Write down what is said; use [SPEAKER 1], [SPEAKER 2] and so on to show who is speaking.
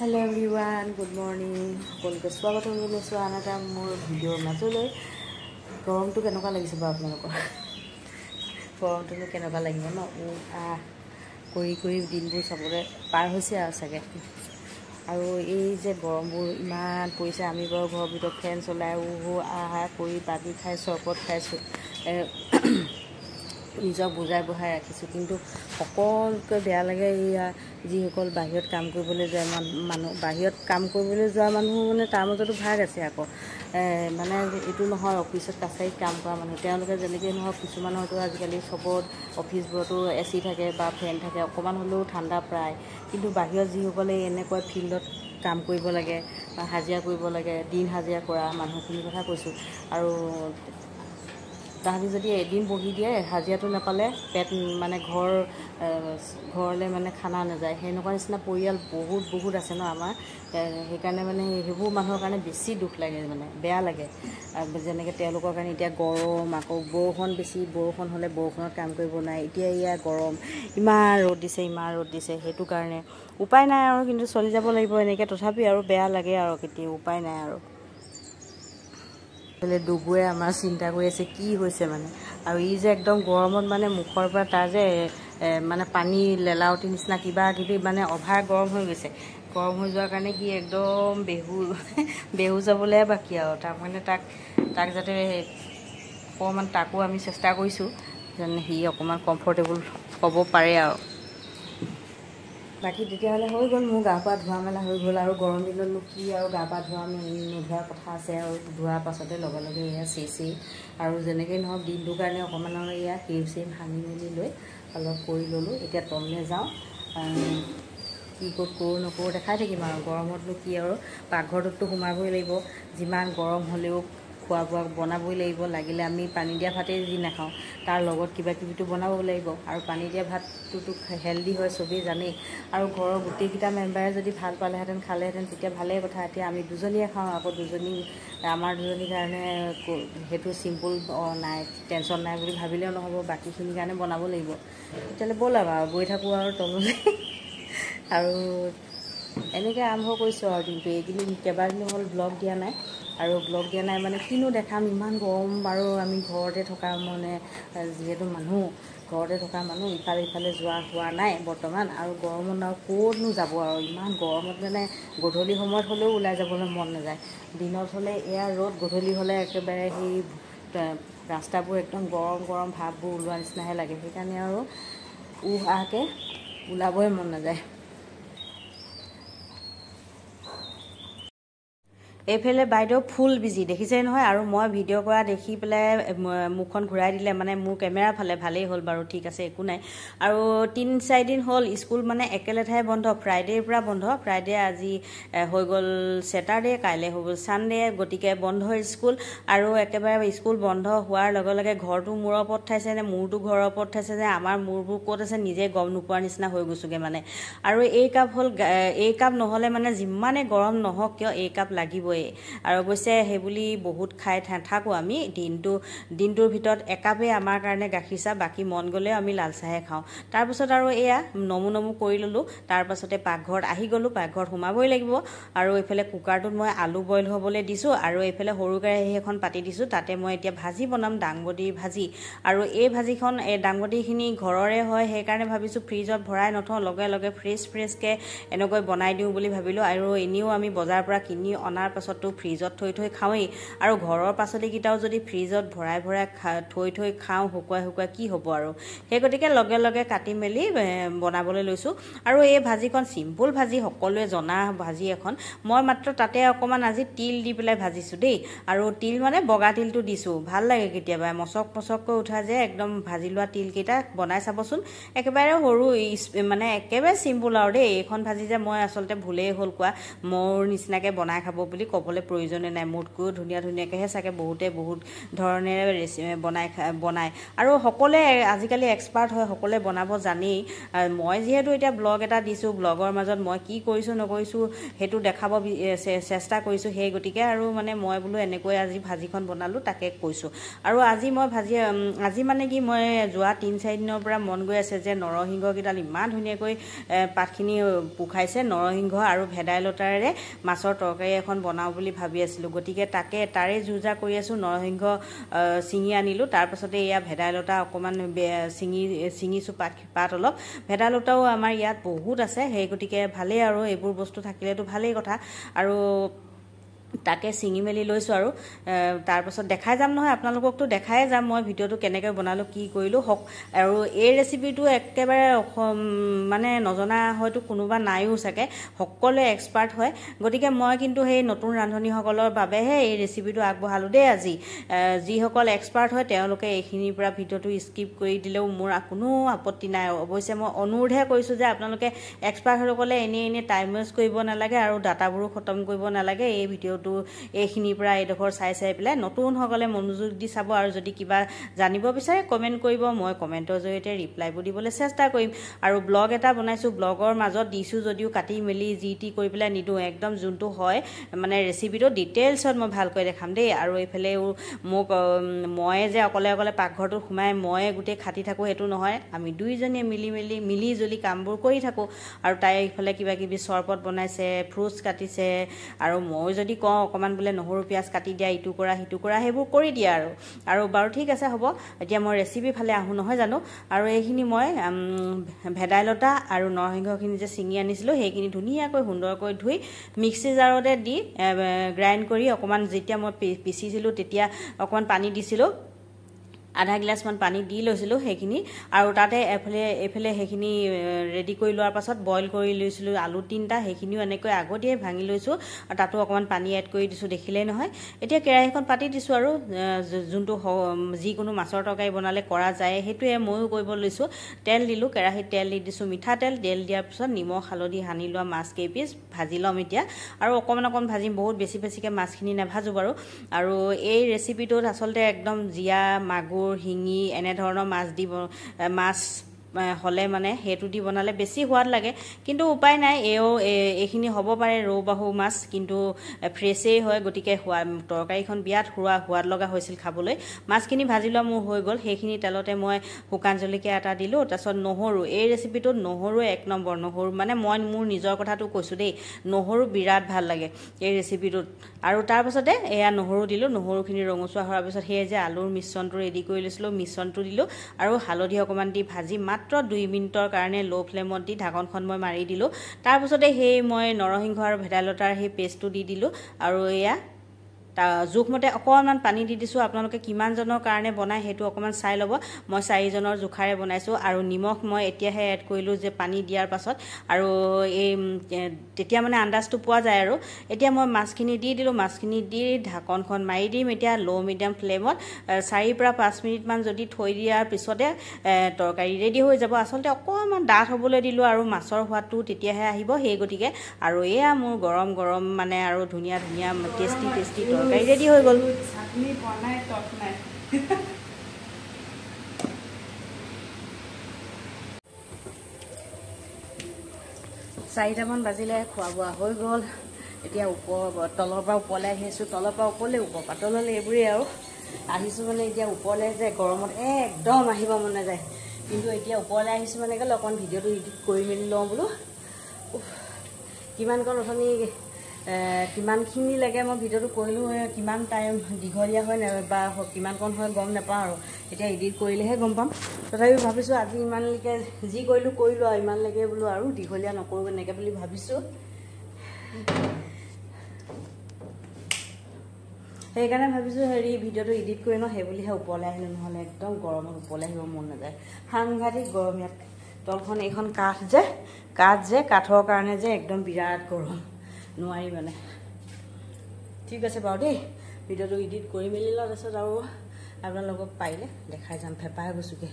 [SPEAKER 1] Hello everyone, good morning. সকলোকে স্বাগতম জনাইছোঁ আন এটা মোৰ ভিডিঅ'ৰ মাজলৈ। গৰমটো কেনেকুৱা লাগিছে বাৰু আপোনালোকৰ? গৰমটোনো কেনেকুৱা লাগিব ন? কৰি দিনবোৰ চাবলৈ পাৰ হৈছে আৰু চাগে। আৰু এই যে গৰমবোৰ ইমান পৰিছে, আমি বাৰু ঘৰৰ ভিতৰত ফেন চলাই কৰি পানী খাই চৰবত খাইছোঁ, নিজক বুজাই বঢ়াই ৰাখিছোঁ। কিন্তু সকলোকে বেয়া লাগে এয়া যিসকল বাহিৰত কাম কৰিবলৈ যায় মানুহ, বাহিৰত কাম কৰিবলৈ যোৱা মানুহ মানে তাৰ মাজতো ভাগ আছে আকৌ। মানে এইটো নহয় অফিচত কাছাৰীত কাম কৰা মানুহ, তেওঁলোকে যেনেকৈ নহওক কিছুমানৰতো আজিকালি চবত অফিচবোৰতো AC থাকে বা ফেন থাকে, অকণমান হ'লেও ঠাণ্ডা প্ৰায়। কিন্তু বাহিৰত যিসকলে এনেকুৱা ফিল্ডত কাম কৰিব লাগে বা হাজিৰা কৰিব লাগে, দিন হাজিৰা কৰা মানুহখিনিৰ কথা কৈছোঁ। আৰু তাহাঁতি যদি এদিন বহি দিয়ে, হাজিৰাটো নাপালে পেট মানে ঘৰলৈ মানে খানা নাযায়, সেনেকুৱা নিচিনা পৰিয়াল বহুত আছে ন আমাৰ। সেইকাৰণে মানে সেইবোৰ মানুহৰ কাৰণে বেছি দুখ লাগে, মানে বেয়া লাগে। যেনেকৈ তেওঁলোকৰ কাৰণে এতিয়া গৰম, আকৌ বৰষুণ বেছি, বৰষুণ হ'লে বৰষুণত কাম কৰিব নোৱাৰে। এতিয়া এয়া গৰম, ইমান ৰ'দ দিছে, সেইটো কাৰণে উপায় নাই আৰু, কিন্তু চলি যাব লাগিব এনেকৈ। তথাপি আৰু বেয়া লাগে আৰু, কেতিয়া উপায় নাই আৰু। ডুগুৱে আমাৰ চিন্তা কৰি আছে কি হৈছে মানে। আৰু ই যে একদম গৰমত মানে মুখৰ পৰা তাৰ যে মানে পানী লেলাৱতি নিচিনা কিবা কিবি মানে অভাৰ গৰম হৈ গৈছে। গৰম হৈ যোৱাৰ কাৰণে সি একদম বেহুচ যাবলৈ বাকী আৰু। তাৰমানে তাক যাতে অকণমান তাকো আমি চেষ্টা কৰিছোঁ যেন সি অকণমান কমফৰ্টেবল হ'ব পাৰে আৰু। বাকী তেতিয়াহ'লে হৈ গ'ল, মোৰ গা পা ধোৱা মেলা হৈ গ'ল। আৰু গৰম দিনতনো কি আৰু গা পা নোধোৱাৰ কথা আছে আৰু, ধোৱাৰ পাছতে লগে এয়া চেচেই। আৰু যেনেকৈ নহওক দিনটোৰ কাৰণে অকণমান এয়া ক্ৰীম সানি মেলি লৈ অলপ কৰি ল'লোঁ। এতিয়া তললৈ যাওঁ, কি ক'ত কৰোঁ নকৰোঁ দেখাই থাকিম আৰু। গৰমতনো কি আৰু, পাকঘৰটোততো সোমাবই লাগিব। যিমান গৰম হ'লেও খোৱা বোৱা বনাবই লাগিব। লাগিলে আমি পানী দিয়া ভাতেই যি নাখাওঁ, তাৰ লগত কিবা কিবিটো বনাব লাগিব। আৰু পানী দিয়া ভাতটোতো হেল্ডি হয়, চবেই জানেই। আৰু ঘৰৰ গোটেইকেইটা মেম্বাৰে যদি ভাল পালেহেঁতেন, খালেহেঁতেন, তেতিয়া ভালেই কথা। এতিয়া আমি দুজনীয়ে খাওঁ, আকৌ আমাৰ দুজনীৰ কাৰণে সেইটো চিম্পুল নাই, টেনশ্যন নাই বুলি ভাবিলেও নহ'ব, বাকীখিনিৰ কাৰণে বনাব লাগিব। তেতিয়াহ'লে ব'ল আৰু গৈ থাকোঁ আৰু তললৈ। আৰু এনেকৈ আৰম্ভ কৰিছোঁ আৰু দিনটো। এইকেইদিন কেইবাদিনো হ'ল ব্লগ দিয়া নাই। আৰু ব্লগ দিয়া নাই মানে কিনো দেখাম, ইমান গৰম। আৰু আমি ঘৰতে থকা মানে যিহেতু ঘৰতে থকা মানুহ, ইফালে যোৱা হোৱা নাই বৰ্তমান। আৰু গৰমত আৰু ক'তনো যাব আৰু, ইমান গৰমত মানে গধূলি সময়ত হ'লেও ওলাই যাবলৈ মন নাযায়। দিনত হ'লে এয়া ৰ'দ, গধূলি হ'লে একেবাৰে সেই ৰাস্তাবোৰ একদম গৰম ভাৱবোৰ ওলোৱা নিচিনাহে লাগে। সেইকাৰণে আৰু ওলাবই মন নাযায়। এইফালে বাইদেউ ফুল বিজি দেখিছে নহয়। আৰু মই ভিডিঅ' কৰা দেখি পেলাই মুখখন ঘূৰাই দিলে, মানে মোৰ কেমেৰা ভালেই হ'ল বাৰু, ঠিক আছে, একো নাই। আৰু 3-4 দিন হ'ল স্কুল মানে একেলেঠাই বন্ধ, ফ্ৰাইডেৰ পৰা বন্ধ। ফ্ৰাইডে আজি হৈ গ'ল ছেটাৰডে, কাইলৈ হৈ গ'ল ছানডে, গতিকে বন্ধ স্কুল। আৰু একেবাৰে স্কুল বন্ধ হোৱাৰ লগে ঘৰটো মূৰৰ ওপৰত ঠাইছে নে, মূৰটো ঘৰৰ ওপৰত ঠাইছে নে, আমাৰ মূৰবোৰ ক'ত আছে নিজে গম নোপোৱাৰ নিচিনা হৈ গৈছোগৈ মানে। আৰু এই কাপ নহ'লে মানে যিমানে গৰম নহওক কিয় এই কাপ লাগিবই। আৰু অৱশ্যে সেইবুলি বহুত খাই নাথাকোঁ আমি, দিনটোৰ ভিতৰত একাপেই আমাৰ কাৰণে গাখীৰ চাহ, বাকী মন গ'লেও আমি লাল চাহে খাওঁ। তাৰপাছত আৰু এয়া নমু কৰি ল'লোঁ। তাৰপাছতে পাকঘৰত আহি গ'লোঁ, পাকঘৰত সোমাবই লাগিব। আৰু এইফালে কুকাৰটোত মই আলু বইল হ'বলৈ দিছোঁ, আৰু এইফালে সৰু কেৰাহী এখন পাতি দিছোঁ, তাতে মই এতিয়া ভাজি বনাম, দাংবডি ভাজি। আৰু এই দাংবডিখিনি ঘৰৰে হয়, সেইকাৰণে ভাবিছোঁ ফ্ৰিজত ভৰাই নথওঁ, লগে ফ্ৰেছকৈ এনেকৈ বনাই দিওঁ বুলি ভাবিলোঁ। আৰু এনেও আমি বজাৰৰ পৰা কিনি অনাৰ পাছতো ফ্ৰিজত থৈ খাওঁৱেই। আৰু ঘৰৰ পাচলিকেইটাও যদি ফ্ৰিজত ভৰাই থৈ খাওঁ শুকুৱাই কি হ'ব আৰু। সেই গতিকে লগে কাটি মেলি বনাবলৈ লৈছোঁ। আৰু এই ভাজিখন চিম্পুল ভাজি, সকলোৱে জনা ভাজি এখন। মই মাত্ৰ তাতে অকণমান আজি তিল দি পেলাই ভাজিছোঁ দেই। আৰু তিল মানে বগা তিলটো দিছোঁ, ভাল লাগে কেতিয়াবা মচককৈ উঠা যে একদম ভাজি লোৱা তিলকেইটা বনাই চাবচোন। একেবাৰে সৰু মানে একেবাৰে চিম্পুল আৰু দেই। এইখন ভাজি যে মই আচলতে ভুলেই হ'ল কোৱা, মোৰ নিচিনাকৈ বনাই খাব বুলি ক'বলৈ প্ৰয়োজনে নাই মোতকৈও ধুনীয়া ধুনীয়াকৈহে চাগে বহুতে বহুত ধৰণেৰে বনায় আৰু সকলোৱে আজিকালি এক্সপাৰ্ট হয় সকলোৱে বনাব জানেই মই যিহেতু এতিয়া ব্লগ এটা দিছোঁ ব্লগৰ মাজত মই কি কৰিছোঁ নকৰিছোঁ সেইটো দেখাব চেষ্টা কৰিছোঁ সেই গতিকে আৰু মানে মই বোলো এনেকৈ আজি ভাজিখন বনালোঁ তাকে কৈছোঁ আৰু আজি মই আজি মানে কি মই যোৱা 3-4 দিনৰ পৰা মন গৈ আছে যে নৰসিংহকেইডাল ইমান ধুনীয়াকৈ পাতখিনি পোখাইছে নৰসিংহ আৰু ভেদাইলতাৰে মাছৰ তৰকাৰী এখন বনাওঁ বুলি ভাবি আছিলোঁ গতিকে তাৰে যুজা কৰি আছোঁ নৰসিংহ ছিঙি আনিলোঁ তাৰপাছতে এয়া ভেদাইলতা অকণমান ছিঙিছোঁ পাত অলপ ভেদাইলতাও আমাৰ ইয়াত বহুত আছে সেই গতিকে ভালেই আৰু এইবোৰ বস্তু থাকিলেতো ভালেই কথা আৰু তাকে ছিঙি মেলি লৈছোঁ আৰু তাৰপাছত দেখাই যাম নহয় আপোনালোককতো দেখাই যাম মই ভিডিঅ'টো কেনেকৈ বনালোঁ কি কৰিলোঁ আৰু এই ৰেচিপিটো একেবাৰে মানে নজনা হয়তো কোনোবা নাইও চাগে সকলোৱে এক্সপাৰ্ট হয় গতিকে মই কিন্তু সেই নতুন ৰান্ধনীসকলৰ বাবেহে এই ৰেচিপিটো আগবঢ়ালোঁ দেই আজি যিসকল এক্সপাৰ্ট হয় তেওঁলোকে এইখিনিৰ পৰা ভিডিঅ'টো স্কিপ কৰি দিলেও মোৰ কোনো আপত্তি নাই অৱশ্যে মই অনুৰোধহে কৰিছোঁ যে আপোনালোকে এক্সপাৰ্টসকলে এনেই টাইম ৱেষ্ট কৰিব নালাগে আৰু ডাটাবোৰো খতম কৰিব নালাগে এই ভিডিঅ'টো এইখিনিৰ পৰা এইডোখৰ চাই পেলাই নতুনসকলে মনোযোগ দি চাব আৰু যদি কিবা জানিব বিচাৰে কমেণ্ট কৰিব মই কমেণ্টৰ জৰিয়তে ৰিপ্লাইবোৰ দিবলৈ চেষ্টা কৰিম আৰু ব্লগ এটা বনাইছোঁ ব্লগৰ মাজত দিছোঁ যদিও কাটি মেলি যি টি কৰি পেলাই নিদিওঁ একদম যোনটো হয় মানে ৰেচিপিটো ডিটেইলছত মই ভালকৈ দেখাম দেই আৰু এইফালেও মোক মই যে অকলে পাকঘৰটোত সোমাই মই গোটেই খাটি থাকোঁ সেইটো নহয় আমি দুইজনীয়ে মিলি জুলি কামবোৰ কৰি থাকোঁ আৰু তাই এইফালে কিবা কিবি চৰবত বনাইছে ফ্ৰুটছ কাটিছে আৰু মই যদি কওঁ অকণমান বোলে নহৰু পিঁয়াজ কাটি দিয়া ইটো কৰা সিটো কৰা সেইবোৰ কৰি দিয়া আৰু বাৰু ঠিক আছে হ'ব এতিয়া মই ৰেচিপি ফালে আহোঁ নহয় জানো আৰু এইখিনি মই ভেদাইলতা আৰু নৰসিংহখিনি যে ছিঙি আনিছিলোঁ সেইখিনি ধুনীয়াকৈ সুন্দৰকৈ ধুই মিক্সি জাৰতে দি গ্ৰাইণ্ড কৰি অকণমান যেতিয়া মই পিচিছিলোঁ তেতিয়া অকণমান পানী দিছিলোঁ আধা গিলাচমান পানী দি লৈছিলোঁ সেইখিনি আৰু তাতে এইফালে সেইখিনি ৰেডি কৰি লোৱাৰ পাছত বইল কৰি লৈছিলোঁ আলু 3টা সেইখিনিও এনেকৈ আগতেই ভাঙি লৈছোঁ আৰু তাতো অকণমান পানী এড কৰি দিছোঁ দেখিলেই নহয় এতিয়া কেৰাহীখন পাতি দিছোঁ আৰু যোনটো যিকোনো মাছৰ তৰকাৰী বনালে কৰা যায় সেইটোৱে ময়ো কৰিব লৈছোঁ তেল দিলোঁ কেৰাহীত তেল দি দিছোঁ মিঠাতেল দিয়াৰ পিছত নিমখ হালধি সানি লোৱা মাছ কেইপিচ ভাজি ল'ম এতিয়া আৰু অকণমান ভাজিম বহুত বেছিকৈ মাছখিনি নাভাজোঁ বাৰু আৰু এই ৰেচিপিটোত আচলতে একদম জীয়া মাগুৰ শিঙি এনেধৰণৰ মাছ হলে মানে হেতু দি বনালে বেছি সোৱাদ লাগে কিন্তু উপায় নাই এইখিনি হ'ব পাৰে ৰৌ বাহু মাছ কিন্তু ফ্ৰেছেই হয় গতিকে তৰকাৰীখন বিৰাট সোৱাদ লগা হৈছিল খাবলৈ মাছখিনি ভাজি লোৱা মোৰ হৈ গ'ল সেইখিনি তেলতে মই শুকান জলকীয়া এটা দিলোঁ তাৰপিছত নহৰু এই ৰেচিপিটোত নহৰু 1 নম্বৰ নহৰু মানে মই মোৰ নিজৰ কথাটো কৈছোঁ দেই নহৰু বিৰাট ভাল লাগে এই ৰেচিপিটোত আৰু তাৰপাছতে এয়া নহৰু দিলোঁ নহৰুখিনি ৰঙচুৱা হোৱাৰ পিছত সেই যে আলুৰ মিশ্ৰণটো ৰেডি কৰি লৈছিলোঁ মিশ্ৰণটো দিলোঁ আৰু হালধি অকণমান দি ভাজি মাত্ৰ 2 মিনিটৰ কাৰণে ল' ফ্লেমত দি ঢাকনখন মই মাৰি দিলোঁ তাৰপিছতে সেই মই নৰসিংহ আৰু ভেদাইলতাৰ সেই পেষ্টটো দি দিলোঁ আৰু এয়া জোখমতে অকণমান পানী দি দিছোঁ আপোনালোকে কিমানজনৰ কাৰণে বনায় সেইটো অকণমান চাই ল'ব মই 4 জনৰ জোখাৰে বনাইছোঁ আৰু নিমখ মই এতিয়াহে এড কৰিলোঁ যে পানী দিয়াৰ পাছত আৰু এই তেতিয়া মানে আন্দাজটো পোৱা যায় আৰু এতিয়া মই মাছখিনি দি দিলোঁ মাছখিনি দি ঢাকনখন মাৰি দিম এতিয়া ল' মিডিয়াম ফ্লেমত 4 পৰা 5 মিনিটমান যদি থৈ দিয়াৰ পিছতে তৰকাৰী ৰেডি হৈ যাব আচলতে অকণমান ডাঠ হ'বলৈ দিলোঁ আৰু মাছৰ সোৱাদটো তেতিয়াহে আহিব সেই গতিকে আৰু এয়া মোৰ গৰম মানে আৰু ধুনীয়া টেষ্টি তৰকাৰী ৰেডি হৈ গ'ল চাটনি বনাই টক নাই 4টামান বাজিলে খোৱা বোৱা হৈ গ'ল এতিয়া তলৰ পৰা ওপৰলৈ আহি আছোঁ তলৰ পৰা ওপৰলৈ পাতললৈ এইবোৰেই আৰু আহিছোঁ মানে এতিয়া ওপৰলৈ যে গৰমত একদম আহিব মন নাযায় কিন্তু এতিয়া ওপৰলৈ আহিছোঁ মানে গ'লে অকণ ভিডিঅ'টো এডিট কৰি মেলি লওঁ বোলো কিমানকণ অথনি কিমানখিনি লাগে মই ভিডিঅ'টো কৰিলোঁ কিমান টাইম দীঘলীয়া হয় বা কিমানকণ হয় গম নাপাওঁ আৰু এতিয়া এডিট কৰিলেহে গম পাম তথাপিও ভাবিছোঁ আজি ইমানলৈকে যি কৰিলোঁ আৰু ইমানলৈকে বোলো আৰু দীঘলীয়া নকৰোঁ এনেকৈ বুলি ভাবিছোঁ সেইকাৰণে ভাবিছোঁ ভিডিঅ'টো এডিট কৰি লওঁ সেইবুলিহে ওপৰলৈ আহিলোঁ নহ'লে একদম গৰমত ওপৰলৈ আহিব মন নাযায় সাংঘাতিক গৰম ইয়াত তলখন এইখন কাঠ যে কাঠৰ কাৰণে যে একদম বিৰাট গৰম নোৱাৰি মানে ঠিক আছে বাৰু দেই ভিডিঅ'টো এডিট কৰি মেলি লওঁ তাৰপিছত আৰু আপোনালোকক পাৰিলে দেখাই যাম ফেপাই গৈছোগৈ